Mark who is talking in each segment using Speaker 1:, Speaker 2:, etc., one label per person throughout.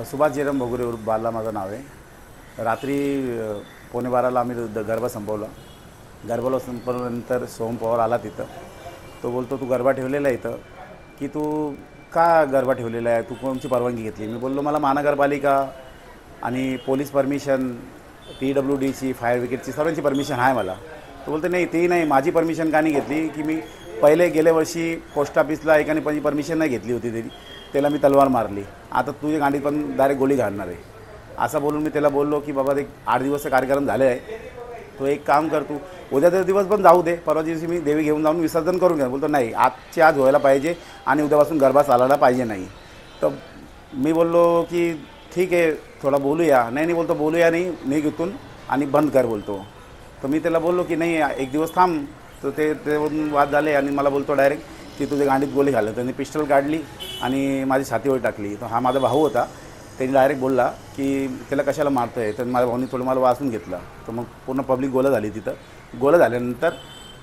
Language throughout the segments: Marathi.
Speaker 1: सुभाष जयराम भोगरे उर्फ बाला माझं नाव आहे। रात्री 11:45 आम्ही गरबा संपवला। गरबाला संपवल्यानंतर सोहम पवार आला तिथं। तो बोलतो, तू गरबा ठेवलेला आहे इथं की तू का गरबा ठेवलेला आहे, तू कोणची परवानगी घेतली? मी बोललो, मला महानगरपालिका आणि पोलीस परमिशन, PWDची, फायर ब्रिगेडची, सर्वांची परमिशन आहे मला। तो बोलतो, नाही ती नाही, माझी परमिशन का नाही घेतली की मी पहिले गेल्या वर्षी पोस्ट ऑफिसला एकाने पण परमिशन नाही घेतली होती, तरी त्याला मी तलवार मारली, आता तुझ्या गाडीत पण डायरेक्ट गोळी घालणार आहे। असं बोलून मी त्याला बोललो की बाबा, एक 8 दिवसचा कार्यक्रम झाले आहे, तो एक काम कर, तू उद्याचा दिवस पण जाऊ दे, परवा दिवशी मी देवी घेऊन जाऊन विसर्जन करून घ्या। बोलतो, नाही, आजची आज व्हायला पाहिजे आणि उद्यापासून गरबा चालायला पाहिजे नाही। तर मी बोललो की ठीक आहे, थोडा बोलूया। नाही बोलतो, बोलूया नाही, निघ इथून आणि बंद कर बोलतो। तर मी त्याला बोललो की नाही, एक दिवस थांब। तर ते वाद झाले आणि मला बोलतो डायरेक्ट की तुझ्या गांडीत गोळी घालत। त्यांनी पिस्टल काढली आणि माझी छातीवर टाकली। तर हा माझा भाऊ होता, त्यांनी डायरेक्ट बोलला की त्याला कशाला मारतो आहे। तर माझ्या भाऊनी थोडं मला वाचून घेतलं। तर मग पूर्ण पब्लिक गोळा झाली तिथं। गोळा झाल्यानंतर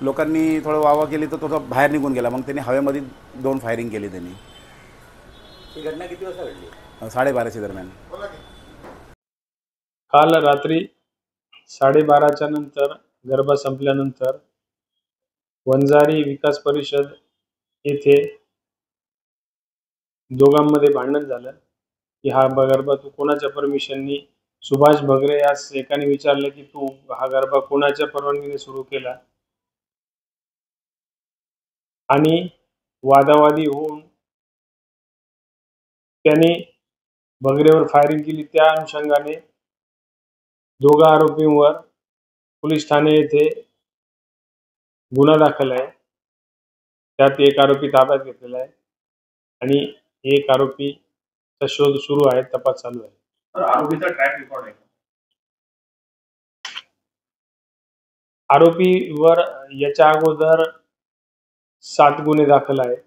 Speaker 1: लोकांनी थोडं वावा केली, तर थोडं बाहेर निघून गेला। मग त्यांनी हवेमध्ये 2 फायरिंग केली त्यांनी।
Speaker 2: ही घटना किती वाजता घडली?
Speaker 1: 12:30च्या दरम्यान।
Speaker 3: काल रात्री 12:30च्या नंतर गरबा संपल्यानंतर वंजारी विकास परिषद येथे दोघांमध्ये भांडण झालं की हा गरबा तू कोणाच्या परमिशननी, सुभाष भगरे या एकाने विचारलं की तू हा गरबा कोणाच्या परवानगीने सुरू केला, आणि वादावादी होऊन त्यांनी भगरेवर फायरिंग केली। त्या अनुषंगाने दोघा आरोपींवर पोलीस ठाणे येथे गुन्हा दाखल आहे। त्यात एक आरोपी ताब्यात घेतलेला आहे आणि एक आरोपीचा शोध सुरू आहे, तपास चालू आहे।
Speaker 2: तर आरोपीचा ट्रॅक रेकॉर्ड आहे?
Speaker 3: आरोपीवर याच्या अगोदर 7 गुन्हे दाखल आहेत।